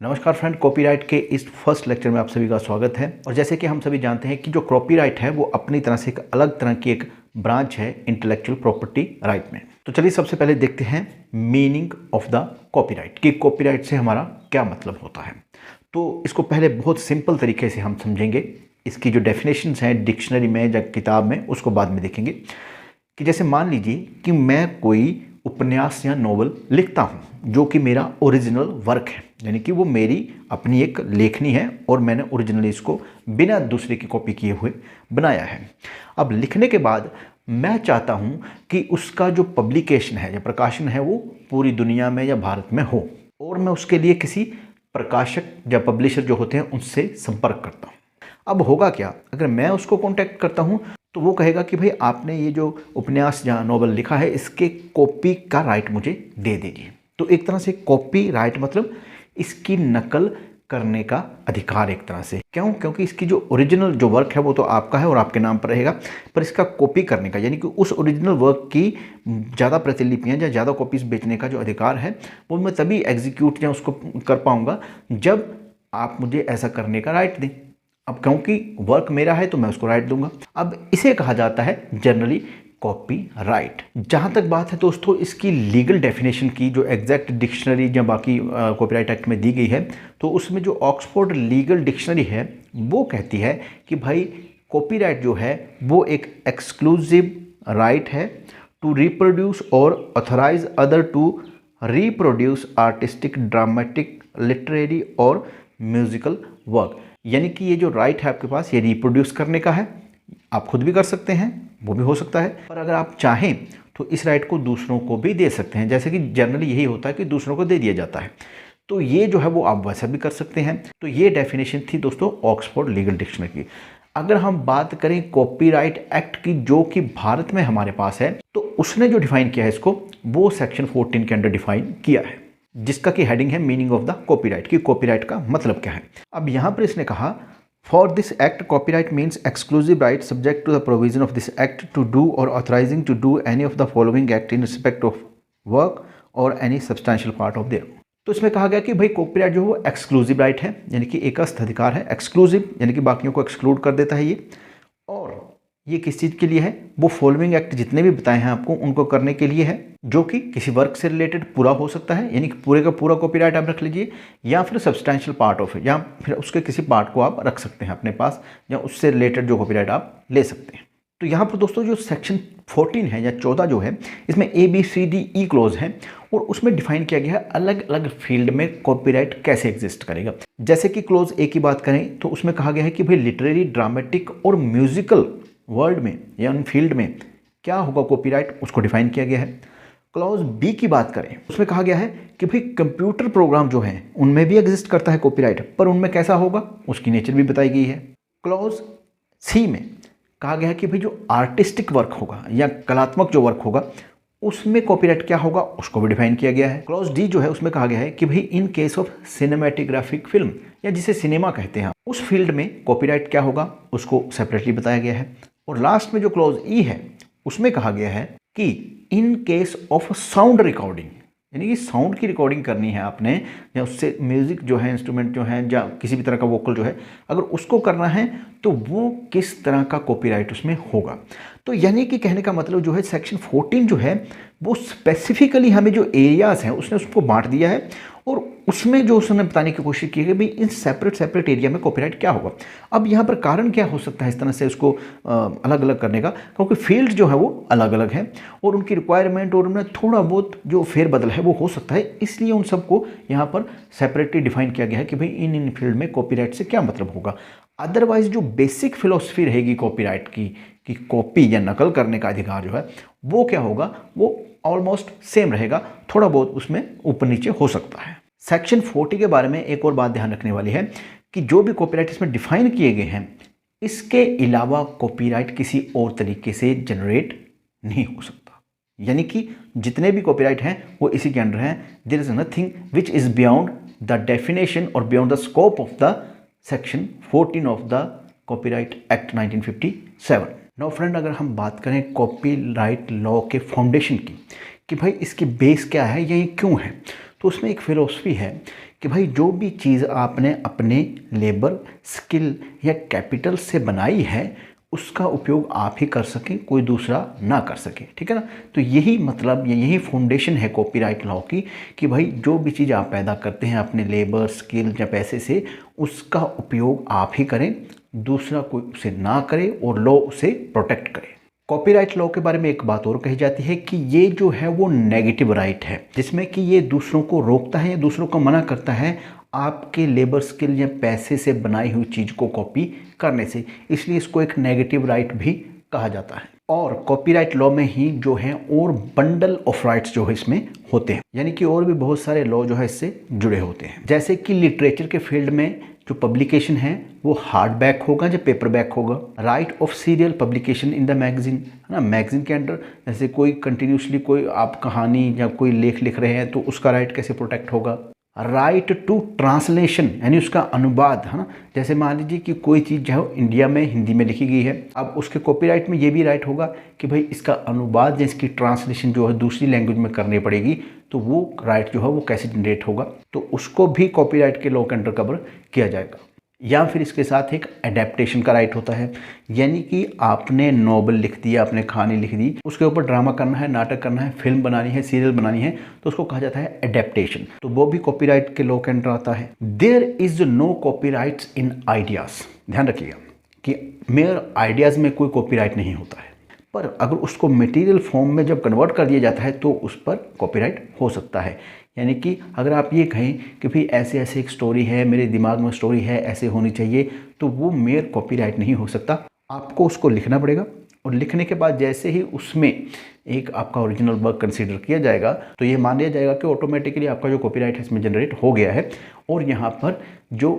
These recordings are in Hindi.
नमस्कार फ्रेंड, कॉपीराइट के इस फर्स्ट लेक्चर में आप सभी का स्वागत है। और जैसे कि हम सभी जानते हैं कि जो कॉपीराइट है वो अपनी तरह से एक अलग तरह की एक ब्रांच है इंटेलेक्चुअल प्रॉपर्टी राइट में। तो चलिए सबसे पहले देखते हैं मीनिंग ऑफ द कॉपीराइट कि कॉपीराइट से हमारा क्या मतलब होता है। तो इसको पहले बहुत सिंपल तरीके से हम समझेंगे। इसकी जो डेफिनेशंस हैं डिक्शनरी में या किताब में उसको बाद में देखेंगे। कि जैसे मान लीजिए कि मैं कोई उपन्यास या नॉवल लिखता हूँ जो कि मेरा ओरिजिनल वर्क है, यानी कि वो मेरी अपनी एक लेखनी है और मैंने ओरिजिनली इसको बिना दूसरे की कॉपी किए हुए बनाया है। अब लिखने के बाद मैं चाहता हूँ कि उसका जो पब्लिकेशन है या प्रकाशन है वो पूरी दुनिया में या भारत में हो, और मैं उसके लिए किसी प्रकाशक या पब्लिशर जो होते हैं उनसे संपर्क करता हूँ। अब होगा क्या, अगर मैं उसको कॉन्टैक्ट करता हूँ तो वो कहेगा कि भाई आपने ये जो उपन्यास या नॉवल लिखा है इसके कॉपी का राइट मुझे दे दीजिए। तो एक तरह से कॉपी राइट मतलब इसकी नकल करने का अधिकार एक तरह से। क्यों? क्योंकि इसकी जो ओरिजिनल जो वर्क है वो तो आपका है और आपके नाम पर रहेगा, पर इसका कॉपी करने का यानी कि उस ओरिजिनल वर्क की ज़्यादा प्रतिलिपियाँ या ज़्यादा कॉपीज़ बेचने का जो अधिकार है वो मैं तभी एग्जीक्यूट या उसको कर पाऊँगा जब आप मुझे ऐसा करने का राइट दें। अब क्योंकि वर्क मेरा है तो मैं उसको राइट दूंगा। अब इसे कहा जाता है जनरली कॉपीराइट। जहां तक बात है दोस्तों इसकी लीगल डेफिनेशन की, जो एग्जैक्ट डिक्शनरी या बाकी कॉपीराइट एक्ट में दी गई है, तो उसमें जो ऑक्सफोर्ड लीगल डिक्शनरी है वो कहती है कि भाई कॉपीराइट जो है वो एक एक्सक्लूसिव राइट है टू रिप्रोड्यूस और authorise other to reproduce artistic, dramatic, literary और म्यूजिकल वर्क। यानी कि ये जो राइट है आपके पास ये रिप्रोड्यूस करने का है, आप खुद भी कर सकते हैं, वो भी हो सकता है, पर अगर आप चाहें तो इस राइट को दूसरों को भी दे सकते हैं, जैसे कि जनरली यही होता है कि दूसरों को दे दिया जाता है। तो ये जो है वो आप वैसा भी कर सकते हैं। तो ये डेफिनेशन थी दोस्तों ऑक्सफोर्ड लीगल डिक्शनरी की। अगर हम बात करें कॉपीराइट एक्ट की जो कि भारत में हमारे पास है, तो उसने जो डिफाइन किया है इसको वो सेक्शन 14 के अंडर डिफाइन किया है, जिसका की हेडिंग है मीनिंग ऑफ द कॉपीराइट कि कॉपीराइट का मतलब क्या है। अब यहां पर इसने कहा for this act copyright means exclusive right subject to the provision of this act to do और authorising to do any of the following act in respect of work और any substantial part of there. तो इसमें कहा गया कि भाई कॉपीराइट जो है एक्सक्लूसिव राइट है, यानी कि एकस्थ अधिकार है। एक्सक्लूसिव यानी कि बाकियों को एक्सक्लूड कर देता है ये। और ये किस चीज़ के लिए है? वो फॉलोइंग एक्ट जितने भी बताए हैं आपको उनको करने के लिए है, जो कि किसी वर्क से रिलेटेड पूरा हो सकता है, यानी कि पूरे का पूरा कॉपीराइट आप रख लीजिए, या फिर सब्सटैंशियल पार्ट ऑफ इट, या फिर उसके किसी पार्ट को आप रख सकते हैं अपने पास, या उससे रिलेटेड जो कॉपीराइट आप ले सकते हैं। तो यहाँ पर दोस्तों जो सेक्शन 14 है या 14 जो है, इसमें ABCDE क्लोज है और उसमें डिफाइन किया गया है अलग अलग फील्ड में कॉपीराइट कैसे एग्जिस्ट करेगा। जैसे कि क्लोज ए की बात करें तो उसमें कहा गया है कि भाई लिटरेरी, ड्रामेटिक और म्यूजिकल वर्ल्ड में या उन फील्ड में क्या होगा कॉपीराइट, उसको डिफाइन किया गया है। क्लॉज बी की बात करें उसमें कहा गया है कि भाई कंप्यूटर प्रोग्राम जो हैं उनमें भी एग्जिस्ट करता है कॉपीराइट, पर उनमें कैसा होगा उसकी नेचर भी बताई गई है। क्लॉज सी में कहा गया है कि भाई जो आर्टिस्टिक वर्क होगा या कलात्मक जो वर्क होगा उसमें कॉपीराइट क्या होगा उसको भी डिफाइन किया गया है। क्लॉज डी जो है उसमें कहा गया है कि भाई in case of cinematographic film या जिसे सिनेमा कहते हैं उस फील्ड में कॉपीराइट क्या होगा उसको सेपरेटली बताया गया है। और लास्ट में जो क्लॉज ई है उसमें कहा गया है कि in case of sound recording, यानी कि साउंड की रिकॉर्डिंग करनी है आपने, या उससे म्यूजिक जो है, इंस्ट्रूमेंट जो है, या किसी भी तरह का वोकल जो है, अगर उसको करना है तो वो किस तरह का कॉपीराइट उसमें होगा। तो यानी कि कहने का मतलब जो है सेक्शन 14 जो है वो स्पेसिफिकली हमें जो एरियाज़ हैं उसने उसको बांट दिया है, और उसमें जो उसने बताने की कोशिश की है कि भाई इन सेपरेट एरिया में कॉपीराइट क्या होगा। अब यहाँ पर कारण क्या हो सकता है इस तरह से उसको अलग अलग करने का, क्योंकि फील्ड जो है वो अलग अलग है और उनकी रिक्वायरमेंट और उनमें थोड़ा बहुत जो फेरबदल है वो हो सकता है, इसलिए उन सबको यहाँ पर सेपरेटली डिफाइन किया गया है कि भाई इन फील्ड में कॉपीराइट से क्या मतलब होगा। अदरवाइज जो बेसिक फिलॉसफी रहेगी कॉपीराइट की कि कॉपी या नकल करने का अधिकार जो है वो क्या होगा, वो ऑलमोस्ट सेम रहेगा, थोड़ा बहुत उसमें ऊपर नीचे हो सकता है। सेक्शन 40 के बारे में एक और बात ध्यान रखने वाली है कि जो भी कॉपीराइट इसमें डिफाइन किए गए हैं इसके अलावा कॉपीराइट किसी और तरीके से जनरेट नहीं हो सकता, यानी कि जितने भी कॉपीराइट हैं वो इसी के अंडर हैं। There is nothing which is beyond the definition और beyond the scope of the section 14 of the copyright act 1957। Now friend, अगर हम बात करें कॉपीराइट लॉ के फाउंडेशन की कि भाई इसकी बेस क्या है या ये क्यों है, तो उसमें एक फिलोसफी है कि भाई जो भी चीज़ आपने अपने लेबर, स्किल या कैपिटल से बनाई है उसका उपयोग आप ही कर सकें, कोई दूसरा ना कर सके, ठीक है ना। तो यही मतलब या यही फाउंडेशन है कॉपीराइट लॉ की कि भाई जो भी चीज़ आप पैदा करते हैं अपने लेबर, स्किल या पैसे से, उसका उपयोग आप ही करें, दूसरा कोई उसे ना करे और लॉ उसे प्रोटेक्ट करे। कॉपीराइट लॉ के बारे में एक बात और कही जाती है कि ये जो है वो नेगेटिव राइट है, जिसमें कि ये दूसरों को रोकता है या दूसरों को मना करता है आपके लेबर, स्किल या पैसे से बनाई हुई चीज़ को कॉपी करने से, इसलिए इसको एक नेगेटिव राइट भी कहा जाता है। और कॉपीराइट लॉ में ही जो है और बंडल ऑफ राइट्स जो है इसमें होते हैं, यानी कि और भी बहुत सारे लॉ जो है इससे जुड़े होते हैं। जैसे कि लिटरेचर के फील्ड में जो पब्लिकेशन है वो हार्ड बैक होगा या पेपर बैक होगा। Right of serial publication in the magazine, है ना, मैगजीन के अंडर जैसे कोई कंटिन्यूसली कोई आप कहानी या कोई लेख लिख रहे हैं तो उसका राइट कैसे प्रोटेक्ट होगा। राइट टू ट्रांसलेशन यानी उसका अनुवाद, है ना, जैसे मान लीजिए कि कोई चीज़ जो है इंडिया में हिंदी में लिखी गई है, अब उसके कॉपीराइट में ये भी राइट होगा कि भाई इसका अनुवाद या इसकी ट्रांसलेशन जो है दूसरी लैंग्वेज में करनी पड़ेगी, तो वो राइट जो है वो कैसे जनरेट होगा, तो उसको भी कॉपीराइट के लॉ के अंडर कवर किया जाएगा। या फिर इसके साथ एक एडेप्टेशन का राइट होता है, यानी कि आपने नॉवल लिख दिया, आपने कहानी लिख दी, उसके ऊपर ड्रामा करना है, नाटक करना है, फिल्म बनानी है, सीरियल बनानी है, तो उसको कहा जाता है एडेप्टेशन, तो वो भी कॉपीराइट के लॉ के अंडर आता है। There is no copyrights in ideas, ध्यान रखिएगा कि मेयर आइडियाज़ में कोई कॉपीराइट नहीं होता है, पर अगर उसको मटेरियल फॉर्म में जब कन्वर्ट कर दिया जाता है तो उस पर कॉपीराइट हो सकता है। यानी कि अगर आप ये कहें कि भाई ऐसे ऐसे एक स्टोरी है, मेरे दिमाग में स्टोरी है, ऐसे होनी चाहिए, तो वो मेयर कॉपीराइट नहीं हो सकता। आपको उसको लिखना पड़ेगा और लिखने के बाद जैसे ही उसमें एक आपका ओरिजिनल वर्क कंसीडर किया जाएगा तो ये मान लिया जाएगा कि ऑटोमेटिकली आपका जो कॉपीराइट है इसमें जनरेट हो गया है और यहाँ पर जो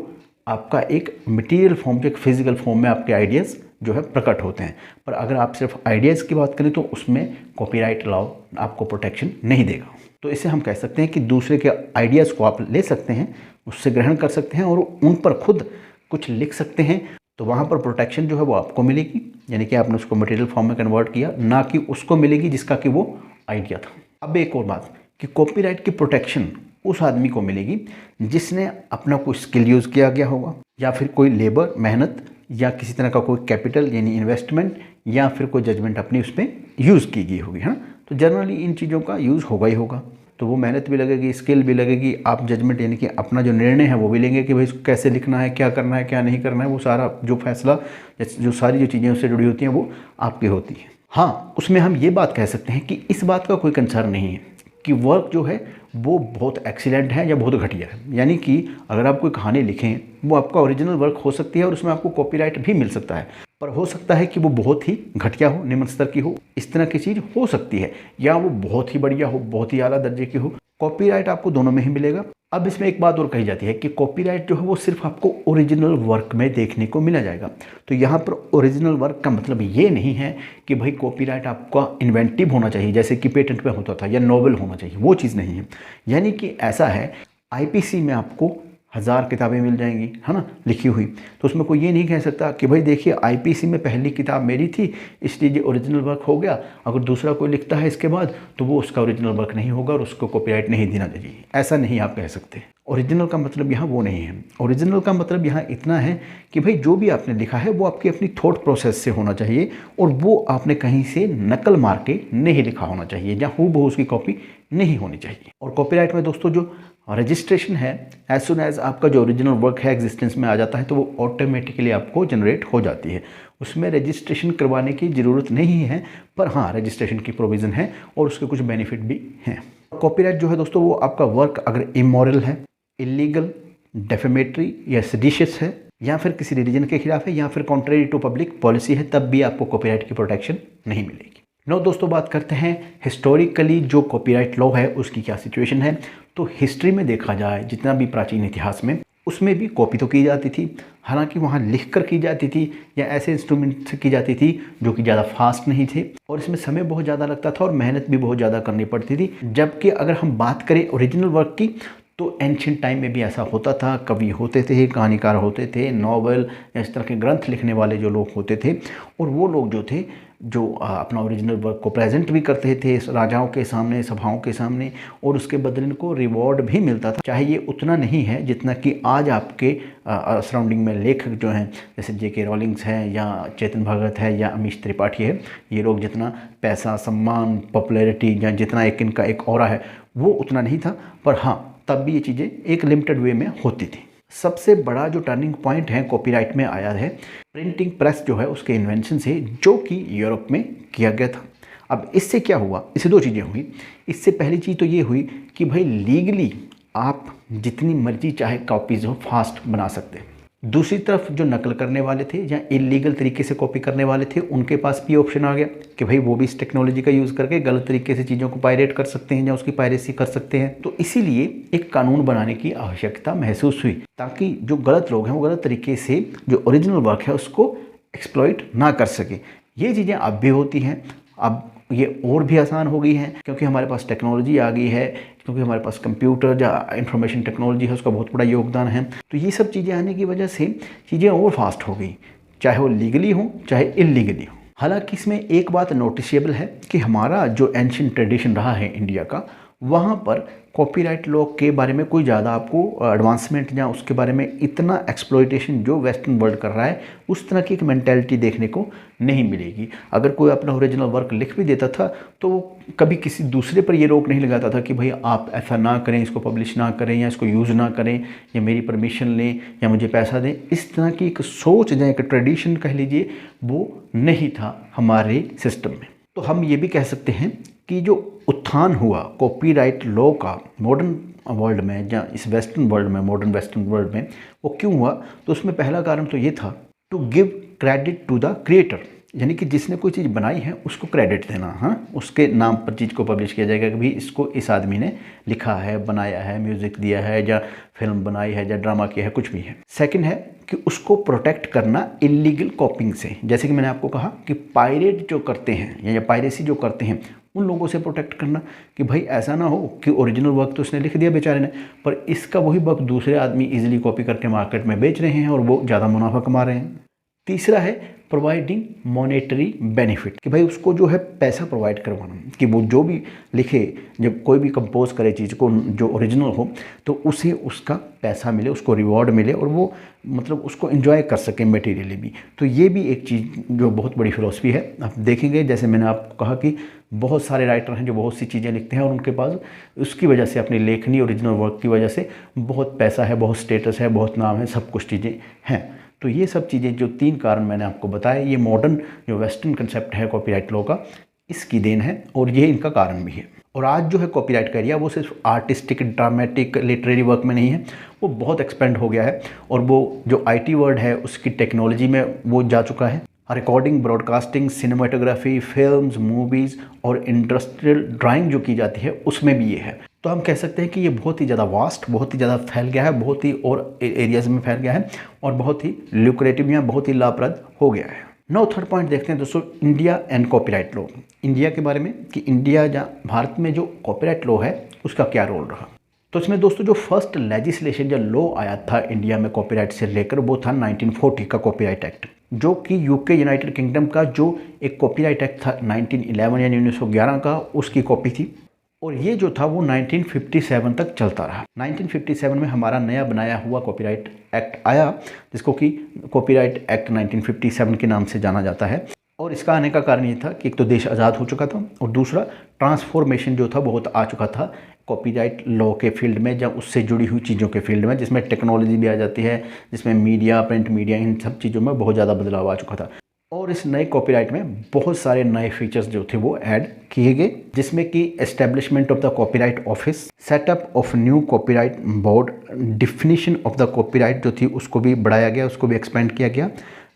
आपका एक मटेरियल फॉर्म, जो एक फिजिकल फॉर्म में आपके आइडियाज़ जो है प्रकट होते हैं। पर अगर आप सिर्फ आइडियाज़ की बात करें तो उसमें कॉपीराइट लॉ आपको प्रोटेक्शन नहीं देगा। तो इसे हम कह सकते हैं कि दूसरे के आइडियाज़ को आप ले सकते हैं, उससे ग्रहण कर सकते हैं और उन पर खुद कुछ लिख सकते हैं, तो वहाँ पर प्रोटेक्शन जो है वो आपको मिलेगी, यानी कि आपने उसको मटेरियल फॉर्म में कन्वर्ट किया, ना कि उसको मिलेगी जिसका कि वो आइडिया था। अब एक और बात कि कॉपीराइट की प्रोटेक्शन उस आदमी को मिलेगी जिसने अपना कोई स्किल यूज़ किया गया होगा, या फिर कोई लेबर, मेहनत, या किसी तरह का कोई कैपिटल यानी इन्वेस्टमेंट, या फिर कोई जजमेंट अपनी उसमें यूज़ की गई होगी, है ना। तो जनरली इन चीज़ों का यूज़ होगा ही होगा, तो वो मेहनत भी लगेगी, स्किल भी लगेगी, आप जजमेंट यानी कि अपना जो निर्णय है वो भी लेंगे कि भाई इसको कैसे लिखना है, क्या करना है, क्या नहीं करना है, वो सारा जो फैसला, जो सारी जो चीज़ें उससे जुड़ी होती हैं वो आपकी होती हैं। हाँ, उसमें हम ये बात कह सकते हैं कि इस बात का कोई कंसर्न नहीं है कि वर्क जो है वो बहुत एक्सीलेंट है या बहुत घटिया है, यानी कि अगर आप कोई कहानी लिखें वो आपका ओरिजिनल वर्क हो सकती है और उसमें आपको कॉपीराइट भी मिल सकता है, पर हो सकता है कि वो बहुत ही घटिया हो, निम्न स्तर की हो, इस तरह की चीज़ हो सकती है, या वो बहुत ही बढ़िया हो, बहुत ही आला दर्जे की हो। कॉपीराइट आपको दोनों में ही मिलेगा। अब इसमें एक बात और कही जाती है कि कॉपीराइट जो है वो सिर्फ आपको ओरिजिनल वर्क में देखने को मिला जाएगा। तो यहाँ पर ओरिजिनल वर्क का मतलब ये नहीं है कि भाई कॉपीराइट आपका इन्वेंटिव होना चाहिए जैसे कि पेटेंट पे होता था, या नॉवल होना चाहिए, वो चीज़ नहीं है। यानी कि ऐसा है, आईपीसी में आपको 1000 किताबें मिल जाएंगी, है ना, लिखी हुई, तो उसमें कोई ये नहीं कह सकता कि भाई देखिए आईपीसी में पहली किताब मेरी थी इसलिए ये ओरिजिनल वर्क हो गया, अगर दूसरा कोई लिखता है इसके बाद तो वो उसका ओरिजिनल वर्क नहीं होगा और उसको कॉपीराइट नहीं देना चाहिए। ऐसा नहीं आप कह सकते। ओरिजिनल का मतलब यहाँ वो नहीं है। ओरिजिनल का मतलब यहाँ इतना है कि भाई जो भी आपने लिखा है वो आपकी अपनी थॉट प्रोसेस से होना चाहिए और वो आपने कहीं से नकल मार के नहीं लिखा होना चाहिए, या हूबहू उसकी कॉपी नहीं होनी चाहिए। और कॉपीराइट में दोस्तों जो रजिस्ट्रेशन है, एज सुन एज आपका जो ओरिजिनल वर्क है एग्जिस्टेंस में आ जाता है तो वो ऑटोमेटिकली आपको जनरेट हो जाती है। उसमें रजिस्ट्रेशन करवाने की ज़रूरत नहीं है, पर हाँ रजिस्ट्रेशन की प्रोविज़न है और उसके कुछ बेनिफिट भी हैं। कॉपीराइट जो है दोस्तों वो आपका वर्क अगर इमोरल है, इलीगल, डेफेमेटरी या सेडिशियस है, या फिर किसी रिलीजन के खिलाफ है, या फिर कॉन्ट्रेरी टू पब्लिक पॉलिसी है, तब भी आपको कॉपीराइट की प्रोटेक्शन नहीं मिलेगी। नो दोस्तों, बात करते हैं हिस्टोरिकली जो कॉपीराइट लॉ है उसकी क्या सिचुएशन है। तो हिस्ट्री में देखा जाए, जितना भी प्राचीन इतिहास में, उसमें भी कॉपी तो की जाती थी, हालांकि वहाँ लिख कर की जाती थी या ऐसे इंस्ट्रूमेंट से की जाती थी जो कि ज़्यादा फास्ट नहीं थे, और इसमें समय बहुत ज़्यादा लगता था और मेहनत भी बहुत ज़्यादा करनी पड़ती थी। जबकि अगर हम बात करें ओरिजिनल वर्क की तो एंशिएंट टाइम में भी ऐसा होता था, कवि होते थे, कहानीकार होते थे, नॉवल या इस तरह के ग्रंथ लिखने वाले जो लोग होते थे, और वो लोग जो थे जो अपना ओरिजिनल वर्क को प्रेजेंट भी करते थे राजाओं के सामने, सभाओं के सामने, और उसके बदले इनको रिवॉर्ड भी मिलता था। चाहे ये उतना नहीं है जितना कि आज आपके सराउंडिंग में लेखक जो हैं, जैसे J.K. रॉलिंग्स हैं या चेतन भगत है या अमीश त्रिपाठी है, ये लोग जितना पैसा, सम्मान, पॉपुलैरिटी या जितना एक इनका एक ऑरा है वो उतना नहीं था, पर हाँ तब भी ये चीज़ें एक लिमिटेड वे में होती थी। सबसे बड़ा जो टर्निंग पॉइंट है कॉपीराइट में आया है प्रिंटिंग प्रेस जो है उसके इन्वेंशन से, जो कि यूरोप में किया गया था। अब इससे क्या हुआ, इससे दो चीज़ें हुई। इससे पहली चीज़ तो ये हुई कि भाई लीगली आप जितनी मर्जी चाहे कॉपीज़ हो फास्ट बना सकते हैं। दूसरी तरफ जो नकल करने वाले थे या इलीगल तरीके से कॉपी करने वाले थे उनके पास भी ऑप्शन आ गया कि भाई वो भी इस टेक्नोलॉजी का यूज़ करके गलत तरीके से चीज़ों को पायरेट कर सकते हैं या उसकी पायरेसी कर सकते हैं। तो इसीलिए एक कानून बनाने की आवश्यकता महसूस हुई ताकि जो गलत लोग हैं वो गलत तरीके से जो ओरिजिनल वर्क है उसको एक्सप्लॉइट ना कर सके। ये चीज़ें अब भी होती हैं, अब ये और भी आसान हो गई हैं क्योंकि हमारे पास टेक्नोलॉजी आ गई है, क्योंकि हमारे पास कंप्यूटर या इंफॉर्मेशन टेक्नोलॉजी है उसका बहुत बड़ा योगदान है। तो ये सब चीज़ें आने की वजह से चीज़ें और फास्ट हो गई, चाहे वो लीगली हो चाहे इलीगली हो। हालांकि इसमें एक बात नोटिसेबल है कि हमारा जो एंशिएंट ट्रेडिशन रहा है इंडिया का, वहाँ पर कॉपीराइट लॉ के बारे में कोई ज़्यादा आपको एडवांसमेंट या उसके बारे में इतना एक्सप्लॉइटेशन जो वेस्टर्न वर्ल्ड कर रहा है उस तरह की एक मेंटालिटी देखने को नहीं मिलेगी। अगर कोई अपना ओरिजिनल वर्क लिख भी देता था तो वो कभी किसी दूसरे पर ये रोक नहीं लगाता था कि भाई आप ऐसा ना करें, इसको पब्लिश ना करें या इसको यूज़ ना करें या मेरी परमिशन लें या मुझे पैसा दें। इस तरह की एक सोच या एक ट्रेडिशन कह लीजिए वो नहीं था हमारे सिस्टम में। तो हम ये भी कह सकते हैं कि जो उत्थान हुआ कॉपीराइट लॉ का मॉडर्न वर्ल्ड में या इस वेस्टर्न वर्ल्ड में, मॉडर्न वेस्टर्न वर्ल्ड में, वो क्यों हुआ, तो उसमें पहला कारण तो ये था to give credit to the creator, यानी कि जिसने कोई चीज़ बनाई है उसको क्रेडिट देना। हाँ, उसके नाम पर चीज़ को पब्लिश किया जाएगा कि भाई इसको इस आदमी ने लिखा है, बनाया है, म्यूज़िक दिया है या फिल्म बनाई है या ड्रामा किया है, कुछ भी है। सेकंड है कि उसको प्रोटेक्ट करना इलीगल कॉपिंग से, जैसे कि मैंने आपको कहा कि पायरेट जो करते हैं या पायरेसी जो करते हैं उन लोगों से प्रोटेक्ट करना कि भाई ऐसा ना हो कि ओरिजिनल वर्क तो उसने लिख दिया बेचारे ने, पर इसका वही वर्क दूसरे आदमी इजीली कॉपी करके मार्केट में बेच रहे हैं और वो ज़्यादा मुनाफा कमा रहे हैं। तीसरा है प्रोवाइडिंग मॉनेटरी बेनिफिट, कि भाई उसको जो है पैसा प्रोवाइड करवाना, कि वो जो भी लिखे, जब कोई भी कंपोज करे चीज़ को जो ओरिजिनल हो तो उसे उसका पैसा मिले, उसको रिवॉर्ड मिले और वो मतलब उसको एंजॉय कर सके मटेरियली भी। तो ये भी एक चीज़ जो बहुत बड़ी फिलॉसफी है। आप देखेंगे जैसे मैंने आपको कहा कि बहुत सारे राइटर हैं जो बहुत सी चीज़ें लिखते हैं और उनके पास उसकी वजह से, अपनी लेखनी ओरिजिनल वर्क की वजह से बहुत पैसा है, बहुत स्टेटस है, बहुत नाम है, सब कुछ चीज़ें हैं। तो ये सब चीज़ें जो 3 कारण मैंने आपको बताए, ये मॉडर्न जो वेस्टर्न कंसेप्ट है कॉपीराइट लॉ का, इसकी देन है और ये इनका कारण भी है। और आज जो है कॉपीराइट का एरिया वो सिर्फ आर्टिस्टिक, ड्रामेटिक, लिटरेरी वर्क में नहीं है, वो बहुत एक्सपेंड हो गया है और वो जो IT वर्ड है उसकी टेक्नोलॉजी में वो जा चुका है। Recording, broadcasting, cinematography, films, movies और इंडस्ट्रियल ड्राइंग जो की जाती है उसमें भी ये है। तो हम कह सकते हैं कि ये बहुत ही ज़्यादा वास्ट, बहुत ही ज़्यादा फैल गया है, बहुत ही और एरियाज़ में फैल गया है और बहुत ही ल्यूक्रेटिव या बहुत ही लाभप्रद हो गया है। नाउ थर्ड पॉइंट देखते हैं दोस्तों, India and copyright law. India के बारे में कि इंडिया या भारत में जो कॉपीराइट लॉ है उसका क्या रोल रहा। तो इसमें दोस्तों जो फर्स्ट लेजिस्लेशन या लॉ आया था इंडिया में कॉपीराइट से लेकर वो था 1940 का कॉपीराइट एक्ट, जो कि यूके यूनाइटेड किंगडम का जो एक कॉपीराइट एक्ट था 1911 यानी 1911 का, उसकी कॉपी थी। और ये जो था वो 1957 तक चलता रहा। 1957 में हमारा नया बनाया हुआ कॉपीराइट एक्ट आया जिसको कि कॉपीराइट एक्ट 1957 के नाम से जाना जाता है। और इसका आने का कारण ये था कि एक तो देश आज़ाद हो चुका था और दूसरा ट्रांसफॉर्मेशन जो था बहुत आ चुका था कॉपीराइट लॉ के फील्ड में या उससे जुड़ी हुई चीज़ों के फील्ड में, जिसमें टेक्नोलॉजी भी आ जाती है, जिसमें मीडिया, प्रिंट मीडिया, इन सब चीज़ों में बहुत ज़्यादा बदलाव आ चुका था। और इस नए कॉपीराइट में बहुत सारे नए फीचर्स जो थे वो ऐड किए गए, जिसमें कि establishment of the copyright office, setup of new copyright board, definition of the copyright जो थी उसको भी बढ़ाया गया, उसको भी एक्सपेंड किया गया,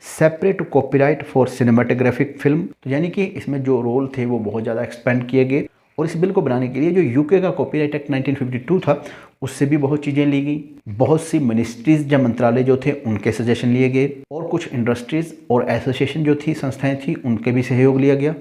separate copyright for cinematographic film. तो यानी कि इसमें जो रोल थे वो बहुत ज़्यादा एक्सपेंड किए गए। और इस बिल को बनाने के लिए जो यूके का कॉपीराइट एक्ट 1952 था उससे भी बहुत चीज़ें ली गई। बहुत सी मिनिस्ट्रीज या मंत्रालय जो थे उनके सजेशन लिए गए और कुछ इंडस्ट्रीज और एसोसिएशन जो थी, संस्थाएं थी, उनके भी सहयोग लिया गया।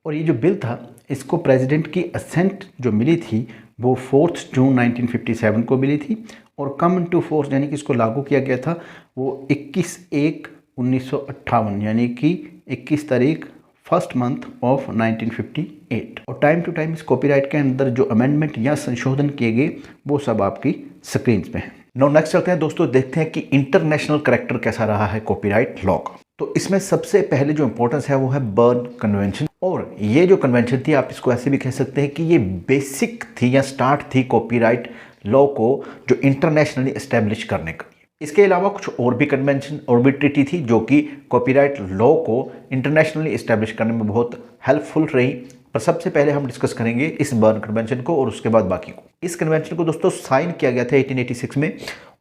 और ये जो बिल था इसको प्रेसिडेंट की असेंट जो मिली थी वो 4 जून 1957 को मिली थी और कम इनटू फोर्स यानी कि इसको लागू किया गया था वो 21/1/1958 यानी कि 21 तारीख फर्स्ट मंथ ऑफ 1958। और टाइम टू टाइम इस कॉपीराइट के अंदर जो अमेंडमेंट या संशोधन किए गए वो सब आपकी स्क्रीन पे हैं। नो नेक्स्ट चलते हैं दोस्तों, देखते हैं कि इंटरनेशनल करैक्टर कैसा रहा है कॉपीराइट लॉ का। तो इसमें सबसे पहले जो इंपॉर्टेंस है वो है बर्न कन्वेंशन। और ये जो कन्वेंशन थी, आप इसको ऐसे भी कह सकते हैं कि ये बेसिक थी या स्टार्ट थी कॉपीराइट लॉ को जो इंटरनेशनली एस्टेब्लिश करने का। इसके अलावा कुछ और भी कन्वेंशन और भी ट्रीटी थी जो कि कॉपीराइट लॉ को इंटरनेशनली एस्टेब्लिश करने में बहुत हेल्पफुल रही। पर सबसे पहले हम डिस्कस करेंगे इस बर्न कन्वेंशन को और उसके बाद बाकी को। इस कन्वेंशन को दोस्तों साइन किया गया था 1886 में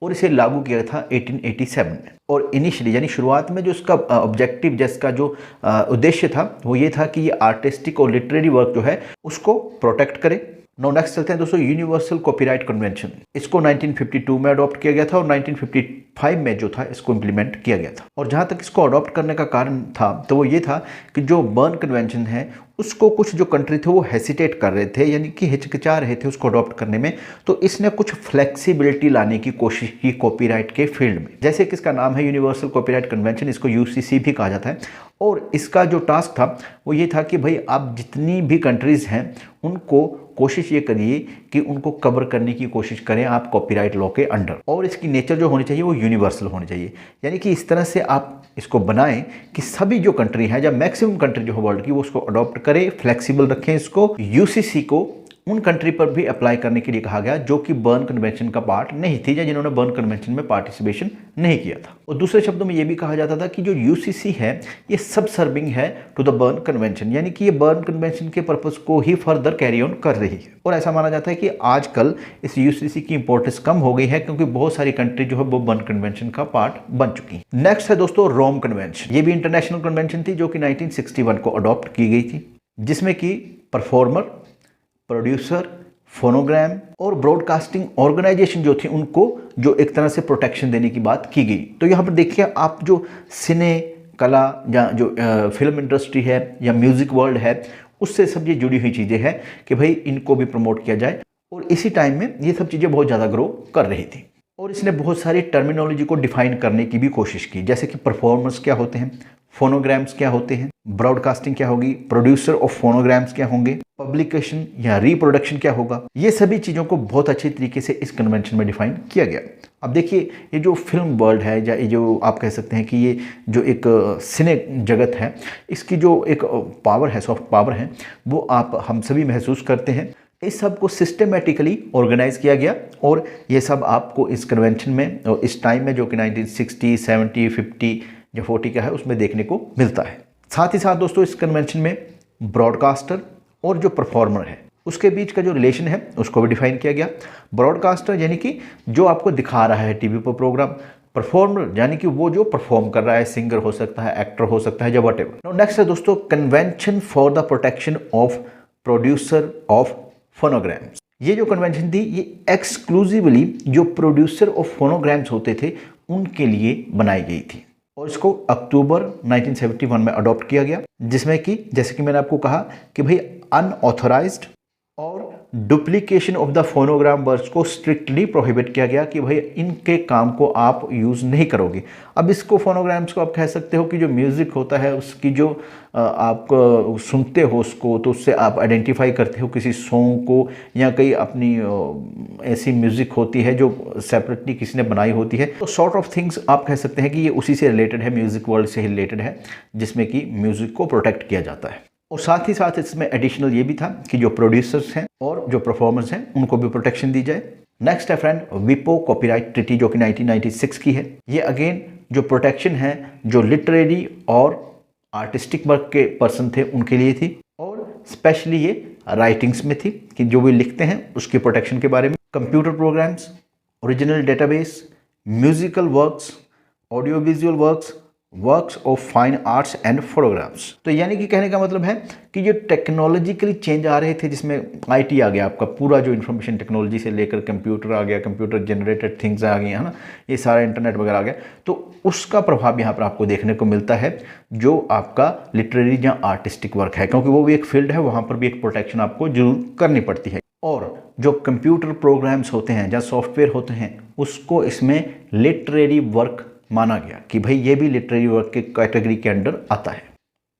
और इसे लागू किया था 1887 में। और इनिशियली यानी शुरुआत में जो इसका ऑब्जेक्टिव जिसका जो उद्देश्य था वो ये था कि ये आर्टिस्टिक और लिटरेरी वर्क जो है उसको प्रोटेक्ट करे। नो नेक्स्ट चलते हैं दोस्तों, यूनिवर्सल कॉपीराइट कन्वेंशन। इसको 1952 में अडॉप्ट किया गया था और 1955 में जो था इसको इम्प्लीमेंट किया गया था। और जहाँ तक इसको अडॉप्ट करने का कारण था तो वो ये था कि जो बर्न कन्वेंशन है उसको कुछ जो कंट्री थे वो हेसिटेट कर रहे थे, यानी कि हिचकिचा रहे थे उसको अडॉप्ट करने में। तो इसने कुछ फ्लेक्सिबिलिटी लाने की कोशिश की कॉपीराइट के फील्ड में। जैसे कि इसका नाम है यूनिवर्सल कॉपीराइट कन्वेंशन, इसको यूसीसी भी कहा जाता है। और इसका जो टास्क था वो ये था कि भाई आप जितनी भी कंट्रीज़ हैं उनको कोशिश ये करिए कि उनको कवर करने की कोशिश करें आप कॉपीराइट लॉ के अंडर। और इसकी नेचर जो होनी चाहिए वो यूनिवर्सल होनी चाहिए, यानी कि इस तरह से आप इसको बनाएं कि सभी जो कंट्री है या मैक्सिमम कंट्री जो है वर्ल्ड की वो उसको अडॉप्ट करें, फ्लेक्सिबल रखें इसको। यूसीसी को उन कंट्री पर भी अप्लाई करने के लिए कहा गया जो कि बर्न कन्वेंशन का पार्ट नहीं थी या जिन्होंने बर्न कन्वेंशन में पार्टिसिपेशन नहीं किया था। और दूसरे शब्दों में ये भी कहा जाता था कि जो यूसीसी है ये सब सर्विंग है टू द बर्न कन्वेंशन, यानी कि ये बर्न कन्वेंशन के पर्पस को ही फर्दर कैरी ऑन कर रही है। और ऐसा माना जाता है कि आजकल इस यूसीसी की इंपॉर्टेंस कम हो गई है क्योंकि बहुत सारी कंट्री जो है वो बर्न कन्वेंशन का पार्ट बन चुकी है। नेक्स्ट है दोस्तों रोम कन्वेंशन। ये भी इंटरनेशनल कन्वेंशन थी जो कि 1961 को अडॉप्ट की गई थी, जिसमें कि परफॉर्मर, प्रोड्यूसर, फोनोग्राम और ब्रॉडकास्टिंग ऑर्गेनाइजेशन जो थी उनको जो एक तरह से प्रोटेक्शन देने की बात की गई। तो यहाँ पर देखिए आप जो सिने कला या जो फिल्म इंडस्ट्री है या म्यूजिक वर्ल्ड है उससे सब ये जुड़ी हुई चीज़ें हैं कि भाई इनको भी प्रमोट किया जाए। और इसी टाइम में ये सब चीज़ें बहुत ज़्यादा ग्रो कर रही थी। और इसने बहुत सारी टर्मिनोलॉजी को डिफाइन करने की भी कोशिश की, जैसे कि परफॉर्मर्स क्या होते हैं, फोनोग्राम्स क्या होते हैं, ब्रॉडकास्टिंग क्या होगी, प्रोड्यूसर ऑफ फोनोग्राम्स क्या होंगे, पब्लिकेशन या रिप्रोडक्शन क्या होगा। ये सभी चीज़ों को बहुत अच्छी तरीके से इस कन्वेंशन में डिफाइन किया गया। अब देखिए ये जो फिल्म वर्ल्ड है या ये जो आप कह सकते हैं कि ये जो एक सिने जगत है, इसकी जो एक पावर है, सॉफ्ट पावर है, वो हम सभी महसूस करते हैं। इस सब को सिस्टमेटिकली ऑर्गेनाइज किया गया और ये सब आपको इस कन्वेंशन में और इस टाइम में जो कि 1960, 70, 50 या 40 का है उसमें देखने को मिलता है। साथ ही साथ दोस्तों इस कन्वेंशन में ब्रॉडकास्टर और जो परफॉर्मर है उसके बीच का जो रिलेशन है उसको भी डिफाइन किया गया। ब्रॉडकास्टर यानी कि जो आपको दिखा रहा है टीवी पर प्रोग्राम, परफॉर्मर यानी कि वो जो परफॉर्म कर रहा है, सिंगर हो सकता है, एक्टर हो सकता है या व्हाटएवर। नेक्स्ट है दोस्तों convention for the protection of producer of phonograms. ये जो कन्वेंशन थी ये एक्सक्लूसिवली जो प्रोड्यूसर ऑफ फोनोग्राम्स होते थे उनके लिए बनाई गई थी और इसको अक्टूबर 1971 में अडॉप्ट किया गया, जिसमें कि जैसे कि मैंने आपको कहा कि भाई अनऑथराइज्ड और duplication of the phonogram works को स्ट्रिक्टली प्रोहिबिट किया गया कि भाई इनके काम को आप यूज़ नहीं करोगे। अब इसको फोनोग्राम्स को आप कह सकते हो कि जो म्यूज़िक होता है उसकी जो आप सुनते हो उसको तो उससे आप आइडेंटिफाई करते हो किसी सॉन्ग को, या कई अपनी ऐसी म्यूज़िक होती है जो सेपरेटली किसी ने बनाई होती है। तो सॉर्ट ऑफ थिंग्स आप कह सकते हैं कि ये उसी से रिलेटेड है, म्यूज़िक वर्ल्ड से ही रिलेटेड है, जिसमें कि म्यूज़िक को प्रोटेक्ट किया जाता है। और साथ ही साथ इसमें एडिशनल ये भी था कि जो प्रोड्यूसर्स हैं और जो परफॉर्मर्स हैं उनको भी प्रोटेक्शन दी जाए। नेक्स्ट है फ्रेंड विपो कॉपीराइट ट्रीटी जो कि 1996 की है। ये अगेन जो प्रोटेक्शन है जो लिटरेरी और आर्टिस्टिक वर्क के पर्सन थे उनके लिए थी और स्पेशली ये राइटिंग्स में थी कि जो भी लिखते हैं उसकी प्रोटेक्शन के बारे में। Computer programs, original database, musical works, audio visual works of fine arts and photographs. तो यानी कि कहने का मतलब है कि जो टेक्नोलॉजिकली चेंज आ रहे थे जिसमें आईटी आ गया, आपका पूरा जो इन्फॉर्मेशन टेक्नोलॉजी से लेकर कंप्यूटर आ गया, कंप्यूटर जनरेटेड थिंग्स आ गई है ना, ये सारा इंटरनेट वगैरह आ गया, तो उसका प्रभाव यहाँ पर आपको देखने को मिलता है जो आपका लिटरेरी या आर्टिस्टिक वर्क है, क्योंकि वो भी एक फील्ड है, वहाँ पर भी एक प्रोटेक्शन आपको जरूर करनी पड़ती है। और जो कंप्यूटर प्रोग्राम्स होते हैं या सॉफ्टवेयर होते हैं उसको इसमें लिटरेरी वर्क माना गया कि भाई ये भी लिटरेरी वर्क के कैटेगरी के अंडर आता है।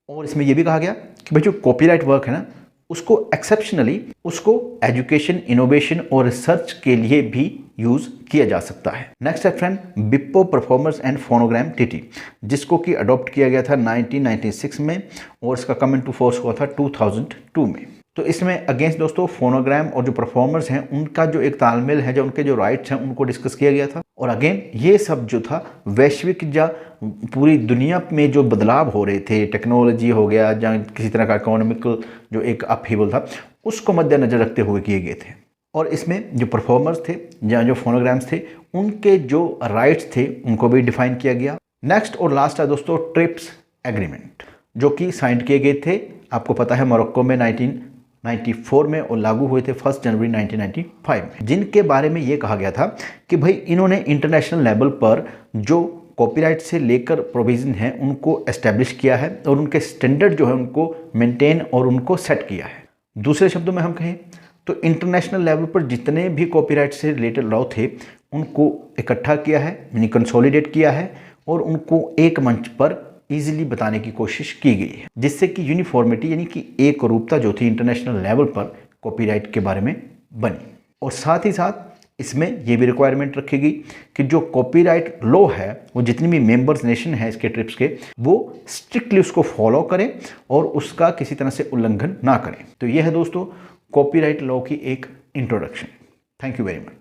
और इसमें यह भी कहा गया कि भाई जो कॉपीराइट वर्क है ना, उसको एक्सेप्शनली उसको एजुकेशन, इनोवेशन और रिसर्च के लिए भी यूज किया जा सकता है। नेक्स्ट है फ्रेंड बिप्पो परफॉर्मर्स एंड फोनोग्राम टीटी, जिसको कि अडॉप्ट किया गया था 1996 में और इसका कम इनटू फोर्स हुआ था 2002 में। तो इसमें अगेंस्ट दोस्तों फोनोग्राम और जो परफॉर्मर्स हैं उनका जो एक तालमेल है, जो उनके जो राइट्स हैं उनको डिस्कस किया गया था। और अगेन ये सब जो था वैश्विक या पूरी दुनिया में जो बदलाव हो रहे थे, टेक्नोलॉजी हो गया या किसी तरह का इकोनॉमिकल जो एक अपहीवल था, उसको मद्देनजर रखते हुए किए गए थे। और इसमें जो परफॉर्मर्स थे या जो फोनोग्राम्स थे उनके जो राइट्स थे उनको भी डिफाइन किया गया। नेक्स्ट और लास्ट है दोस्तों ट्रिप्स एग्रीमेंट, जो कि साइन किए गए थे, आपको पता है, मोरक्को में 1994 में और लागू हुए थे 1 जनवरी 1995 में, जिनके बारे में ये कहा गया था कि भाई इन्होंने इंटरनेशनल लेवल पर जो कॉपीराइट से लेकर प्रोविज़न है उनको एस्टेब्लिश किया है और उनके स्टैंडर्ड जो है उनको मेंटेन और उनको सेट किया है। दूसरे शब्दों में हम कहें तो इंटरनेशनल लेवल पर जितने भी कॉपीराइट से रिलेटेड लॉ थे उनको इकट्ठा किया है, यानी कंसोलिडेट किया है और उनको एक मंच पर इजीली बताने की कोशिश की गई है, जिससे कि यूनिफॉर्मिटी यानी कि एक रूपता जो थी इंटरनेशनल लेवल पर कॉपीराइट के बारे में बनी। और साथ ही साथ इसमें यह भी रिक्वायरमेंट रखी गई कि जो कॉपीराइट लॉ है वो जितनी भी मेंबर्स नेशन है इसके ट्रिप्स के, वो स्ट्रिक्टली उसको फॉलो करें और उसका किसी तरह से उल्लंघन ना करें। तो यह है दोस्तों कॉपीराइट लॉ की एक introduction. Thank you very much.